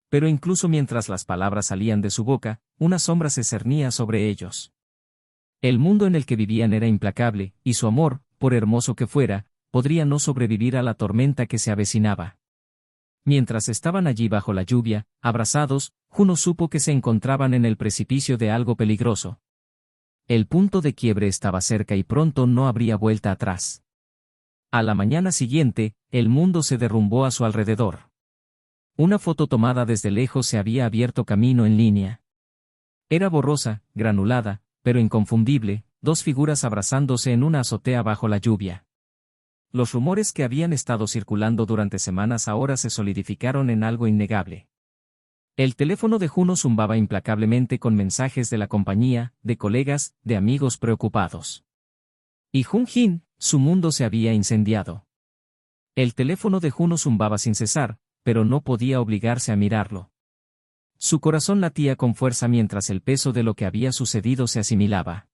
Pero incluso mientras las palabras salían de su boca, una sombra se cernía sobre ellos. El mundo en el que vivían era implacable, y su amor, por hermoso que fuera, podría no sobrevivir a la tormenta que se avecinaba. Mientras estaban allí bajo la lluvia, abrazados, Juno supo que se encontraban en el precipicio de algo peligroso. El punto de quiebre estaba cerca y pronto no habría vuelta atrás. A la mañana siguiente, el mundo se derrumbó a su alrededor. Una foto tomada desde lejos se había abierto camino en línea. Era borrosa, granulada, pero inconfundible, dos figuras abrazándose en una azotea bajo la lluvia. Los rumores que habían estado circulando durante semanas ahora se solidificaron en algo innegable. El teléfono de Juno zumbaba implacablemente con mensajes de la compañía, de colegas, de amigos preocupados. Y Jun-Jin, su mundo se había incendiado. El teléfono de Juno zumbaba sin cesar, pero no podía obligarse a mirarlo. Su corazón latía con fuerza mientras el peso de lo que había sucedido se asimilaba.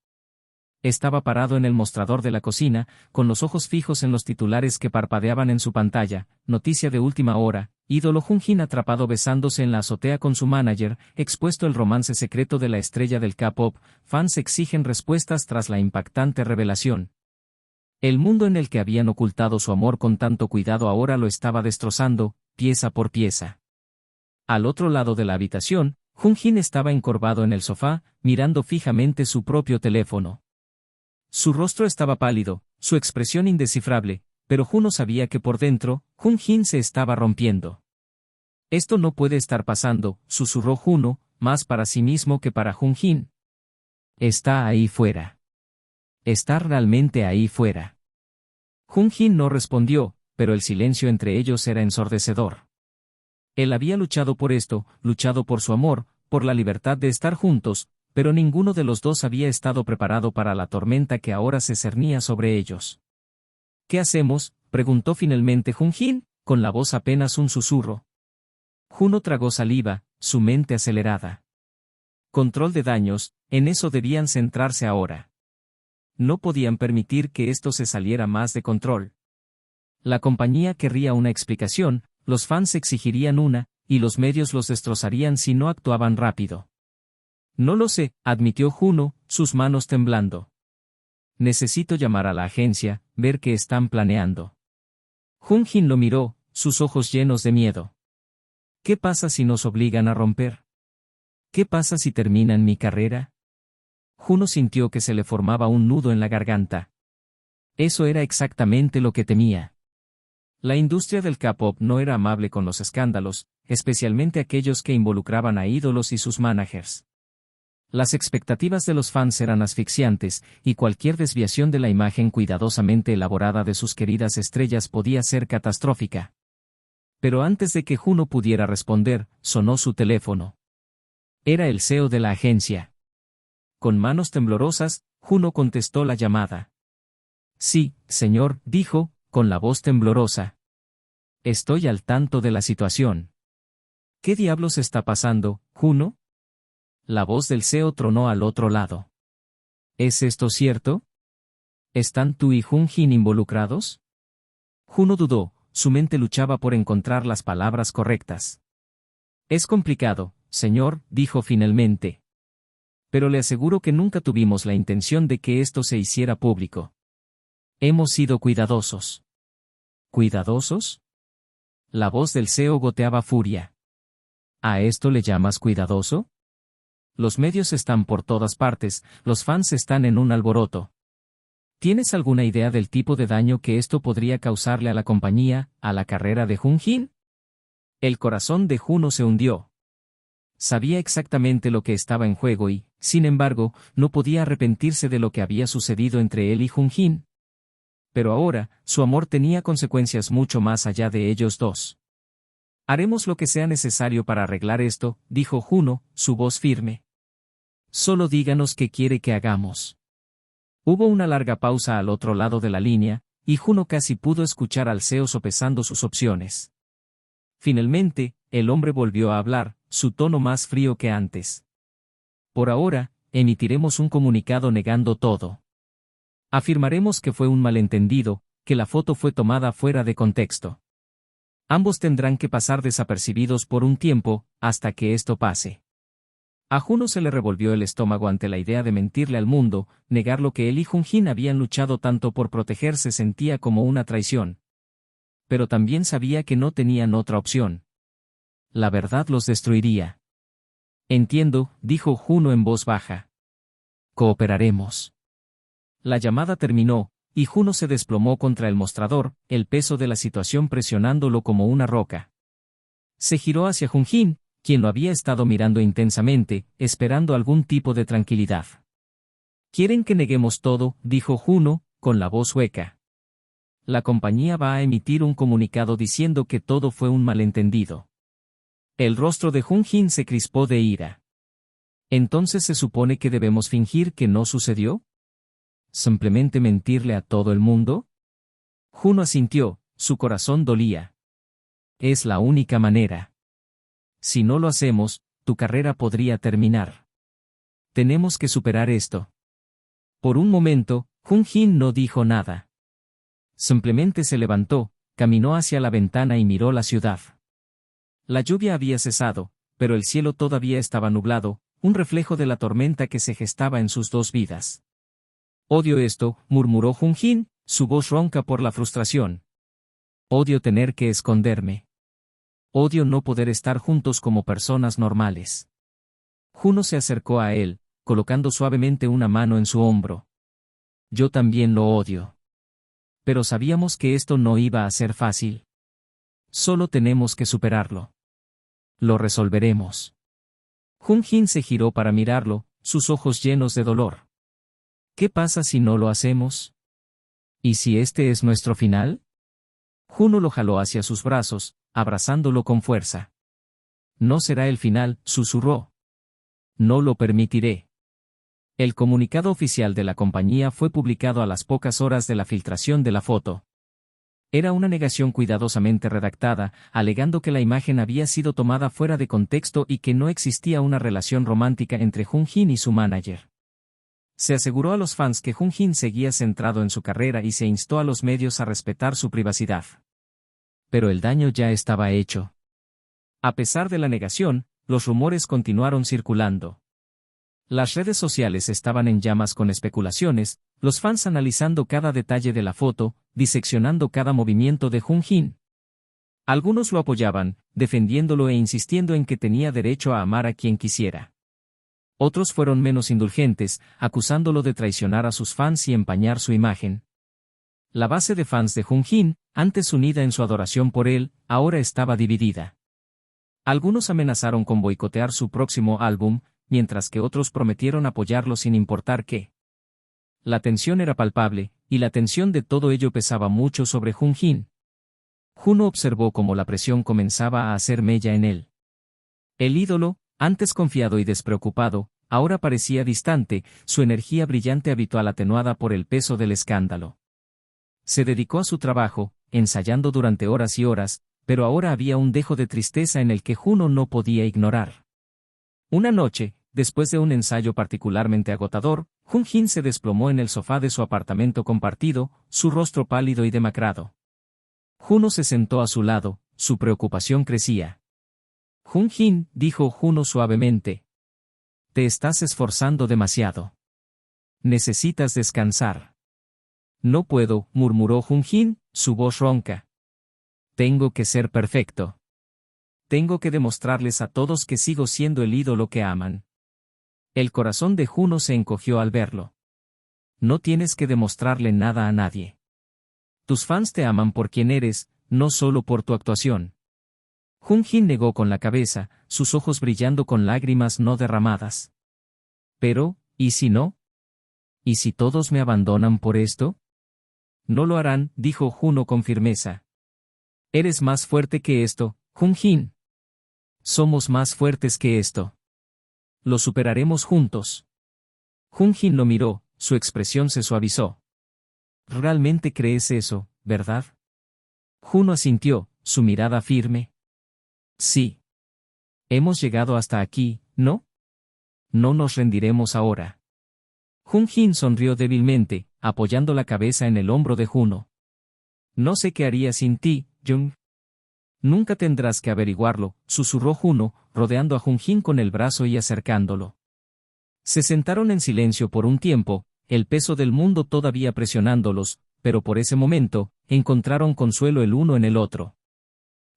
Estaba parado en el mostrador de la cocina, con los ojos fijos en los titulares que parpadeaban en su pantalla, noticia de última hora, ídolo Jun-Jin atrapado besándose en la azotea con su manager, expuesto el romance secreto de la estrella del K-pop, fans exigen respuestas tras la impactante revelación. El mundo en el que habían ocultado su amor con tanto cuidado ahora lo estaba destrozando, pieza por pieza. Al otro lado de la habitación, Jun-Jin estaba encorvado en el sofá, mirando fijamente su propio teléfono. Su rostro estaba pálido, su expresión indescifrable, pero Juno sabía que por dentro, Jun-Jin se estaba rompiendo. Esto no puede estar pasando, susurró Juno, más para sí mismo que para Jun-Jin. Está ahí fuera. Está realmente ahí fuera. Jun-Jin no respondió, pero el silencio entre ellos era ensordecedor. Él había luchado por esto, luchado por su amor, por la libertad de estar juntos, pero ninguno de los dos había estado preparado para la tormenta que ahora se cernía sobre ellos. ¿Qué hacemos?, preguntó finalmente Jun-Jin, con la voz apenas un susurro. Juno tragó saliva, su mente acelerada. Control de daños, en eso debían centrarse ahora. No podían permitir que esto se saliera más de control. La compañía querría una explicación, los fans exigirían una, y los medios los destrozarían si no actuaban rápido. No lo sé, admitió Juno, sus manos temblando. Necesito llamar a la agencia, ver qué están planeando. Jun-Jin lo miró, sus ojos llenos de miedo. ¿Qué pasa si nos obligan a romper? ¿Qué pasa si terminan mi carrera? Juno sintió que se le formaba un nudo en la garganta. Eso era exactamente lo que temía. La industria del K-pop no era amable con los escándalos, especialmente aquellos que involucraban a ídolos y sus managers. Las expectativas de los fans eran asfixiantes, y cualquier desviación de la imagen cuidadosamente elaborada de sus queridas estrellas podía ser catastrófica. Pero antes de que Juno pudiera responder, sonó su teléfono. Era el CEO de la agencia. Con manos temblorosas, Juno contestó la llamada. Sí, señor, dijo, con la voz temblorosa. Estoy al tanto de la situación. ¿Qué diablos está pasando, Juno? La voz del CEO tronó al otro lado. ¿Es esto cierto? ¿Están tú y Jun-Jin involucrados? Juno dudó, su mente luchaba por encontrar las palabras correctas. Es complicado, señor, dijo finalmente. Pero le aseguro que nunca tuvimos la intención de que esto se hiciera público. Hemos sido cuidadosos. ¿Cuidadosos? La voz del CEO goteaba furia. ¿A esto le llamas cuidadoso? Los medios están por todas partes, los fans están en un alboroto. ¿Tienes alguna idea del tipo de daño que esto podría causarle a la compañía, a la carrera de Jun-Jin? El corazón de Juno se hundió. Sabía exactamente lo que estaba en juego y, sin embargo, no podía arrepentirse de lo que había sucedido entre él y Jun-Jin. Pero ahora, su amor tenía consecuencias mucho más allá de ellos dos. Haremos lo que sea necesario para arreglar esto, dijo Juno, su voz firme. Solo díganos qué quiere que hagamos. Hubo una larga pausa al otro lado de la línea, y Juno casi pudo escuchar al CEO sopesando sus opciones. Finalmente, el hombre volvió a hablar, su tono más frío que antes. Por ahora, emitiremos un comunicado negando todo. Afirmaremos que fue un malentendido, que la foto fue tomada fuera de contexto. Ambos tendrán que pasar desapercibidos por un tiempo, hasta que esto pase. A Juno se le revolvió el estómago ante la idea de mentirle al mundo, negar lo que él y Jun-Jin habían luchado tanto por protegerse sentía como una traición. Pero también sabía que no tenían otra opción. La verdad los destruiría. Entiendo, dijo Juno en voz baja. Cooperaremos. La llamada terminó, y Juno se desplomó contra el mostrador, el peso de la situación presionándolo como una roca. Se giró hacia Jun-Jin, quien lo había estado mirando intensamente, esperando algún tipo de tranquilidad. «¿Quieren que neguemos todo?», dijo Juno, con la voz hueca. «La compañía va a emitir un comunicado diciendo que todo fue un malentendido». El rostro de Jun-Jin se crispó de ira. «¿Entonces se supone que debemos fingir que no sucedió? ¿Simplemente mentirle a todo el mundo?». Juno asintió, su corazón dolía. «Es la única manera. Si no lo hacemos, tu carrera podría terminar. Tenemos que superar esto». Por un momento, Jun-Jin no dijo nada. Simplemente se levantó, caminó hacia la ventana y miró la ciudad. La lluvia había cesado, pero el cielo todavía estaba nublado, un reflejo de la tormenta que se gestaba en sus dos vidas. «Odio esto», murmuró Jun-Jin, su voz ronca por la frustración. «Odio tener que esconderme. Odio no poder estar juntos como personas normales». Juno se acercó a él, colocando suavemente una mano en su hombro. «Yo también lo odio. Pero sabíamos que esto no iba a ser fácil. Solo tenemos que superarlo. Lo resolveremos». Jun-Jin se giró para mirarlo, sus ojos llenos de dolor. «¿Qué pasa si no lo hacemos? ¿Y si este es nuestro final?». Juno lo jaló hacia sus brazos, abrazándolo con fuerza. «No será el final», susurró. «No lo permitiré». El comunicado oficial de la compañía fue publicado a las pocas horas de la filtración de la foto. Era una negación cuidadosamente redactada, alegando que la imagen había sido tomada fuera de contexto y que no existía una relación romántica entre Jun-Jin y su manager. Se aseguró a los fans que Jun-Jin seguía centrado en su carrera y se instó a los medios a respetar su privacidad. Pero el daño ya estaba hecho. A pesar de la negación, los rumores continuaron circulando. Las redes sociales estaban en llamas con especulaciones, los fans analizando cada detalle de la foto, diseccionando cada movimiento de Jun-Jin. Algunos lo apoyaban, defendiéndolo e insistiendo en que tenía derecho a amar a quien quisiera. Otros fueron menos indulgentes, acusándolo de traicionar a sus fans y empañar su imagen. La base de fans de Jun-Jin, antes unida en su adoración por él, ahora estaba dividida. Algunos amenazaron con boicotear su próximo álbum, mientras que otros prometieron apoyarlo sin importar qué. La tensión era palpable, y la tensión de todo ello pesaba mucho sobre Jun-Jin. Juno observó cómo la presión comenzaba a hacer mella en él. El ídolo, antes confiado y despreocupado, ahora parecía distante, su energía brillante habitual atenuada por el peso del escándalo. Se dedicó a su trabajo, ensayando durante horas y horas, pero ahora había un dejo de tristeza en el que Juno no podía ignorar. Una noche, después de un ensayo particularmente agotador, Jun-Jin se desplomó en el sofá de su apartamento compartido, su rostro pálido y demacrado. Juno se sentó a su lado, su preocupación crecía. «Jun-Jin», dijo Juno suavemente. «Te estás esforzando demasiado. Necesitas descansar». «No puedo», murmuró Jun-Jin, su voz ronca. Tengo que ser perfecto. Tengo que demostrarles a todos que sigo siendo el ídolo que aman. El corazón de Juno se encogió al verlo. No tienes que demostrarle nada a nadie. Tus fans te aman por quien eres, no solo por tu actuación. Jun-jin negó con la cabeza, sus ojos brillando con lágrimas no derramadas. Pero, ¿y si no? ¿Y si todos me abandonan por esto? No lo harán, dijo Juno con firmeza. Eres más fuerte que esto, Jun-jin. Somos más fuertes que esto. Lo superaremos juntos. Jun-jin lo miró, su expresión se suavizó. ¿Realmente crees eso, verdad? Juno asintió, su mirada firme. Sí. Hemos llegado hasta aquí, ¿no? No nos rendiremos ahora. Jun-jin sonrió débilmente, apoyando la cabeza en el hombro de Juno. No sé qué haría sin ti, Jung. Nunca tendrás que averiguarlo, susurró Juno, rodeando a Jun-jin con el brazo y acercándolo. Se sentaron en silencio por un tiempo, el peso del mundo todavía presionándolos, pero por ese momento, encontraron consuelo el uno en el otro.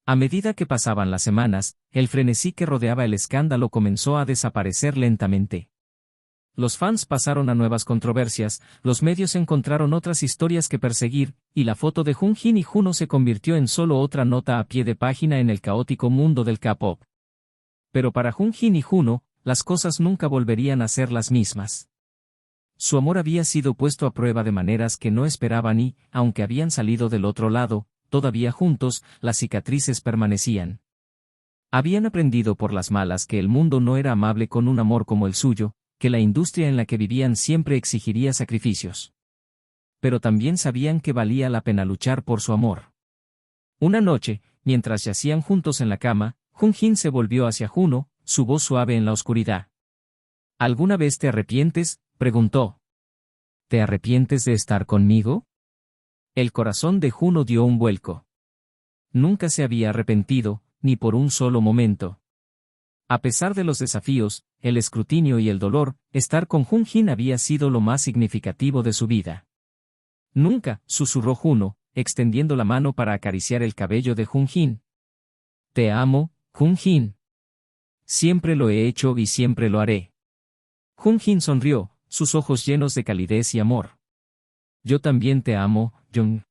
A medida que pasaban las semanas, el frenesí que rodeaba el escándalo comenzó a desaparecer lentamente. Los fans pasaron a nuevas controversias, los medios encontraron otras historias que perseguir, y la foto de Jun-jin y Juno se convirtió en solo otra nota a pie de página en el caótico mundo del K-pop. Pero para Jun-jin y Juno, las cosas nunca volverían a ser las mismas. Su amor había sido puesto a prueba de maneras que no esperaban y, aunque habían salido del otro lado, todavía juntos, las cicatrices permanecían. Habían aprendido por las malas que el mundo no era amable con un amor como el suyo, que la industria en la que vivían siempre exigiría sacrificios. Pero también sabían que valía la pena luchar por su amor. Una noche, mientras yacían juntos en la cama, Jun-jin se volvió hacia Juno, su voz suave en la oscuridad. ¿Alguna vez te arrepientes?, preguntó. ¿Te arrepientes de estar conmigo? El corazón de Juno dio un vuelco. Nunca se había arrepentido, ni por un solo momento. A pesar de los desafíos, el escrutinio y el dolor, estar con Jun-jin había sido lo más significativo de su vida. Nunca, susurró Juno, extendiendo la mano para acariciar el cabello de Jun-jin. Te amo, Jun-jin. Siempre lo he hecho y siempre lo haré. Jun-jin sonrió, sus ojos llenos de calidez y amor. Yo también te amo, Jung.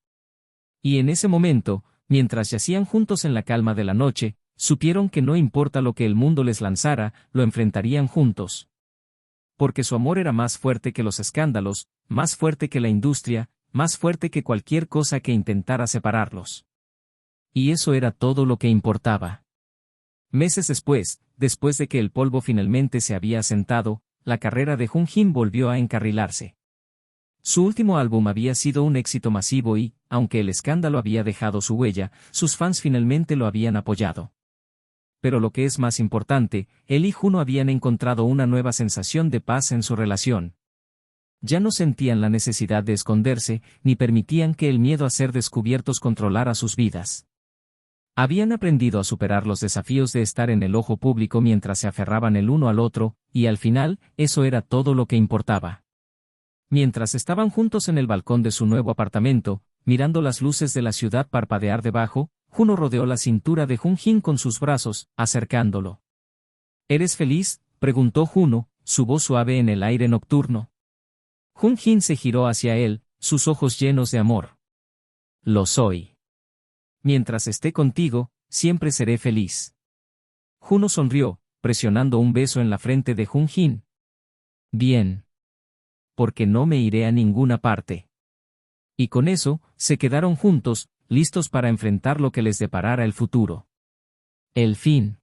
Y en ese momento, mientras yacían juntos en la calma de la noche, supieron que no importa lo que el mundo les lanzara, lo enfrentarían juntos. Porque su amor era más fuerte que los escándalos, más fuerte que la industria, más fuerte que cualquier cosa que intentara separarlos. Y eso era todo lo que importaba. Meses después de que el polvo finalmente se había asentado, la carrera de Jun-jin volvió a encarrilarse. Su último álbum había sido un éxito masivo y, aunque el escándalo había dejado su huella, sus fans finalmente lo habían apoyado. Pero lo que es más importante, él y Juno habían encontrado una nueva sensación de paz en su relación. Ya no sentían la necesidad de esconderse, ni permitían que el miedo a ser descubiertos controlara sus vidas. Habían aprendido a superar los desafíos de estar en el ojo público mientras se aferraban el uno al otro, y al final, eso era todo lo que importaba. Mientras estaban juntos en el balcón de su nuevo apartamento, mirando las luces de la ciudad parpadear debajo, Juno rodeó la cintura de Jun-jin con sus brazos, acercándolo. ¿Eres feliz?, preguntó Juno, su voz suave en el aire nocturno. Jun-jin se giró hacia él, sus ojos llenos de amor. Lo soy. Mientras esté contigo, siempre seré feliz. Juno sonrió, presionando un beso en la frente de Jun-jin. Bien. Porque no me iré a ninguna parte. Y con eso, se quedaron juntos, listos para enfrentar lo que les deparara el futuro. El fin.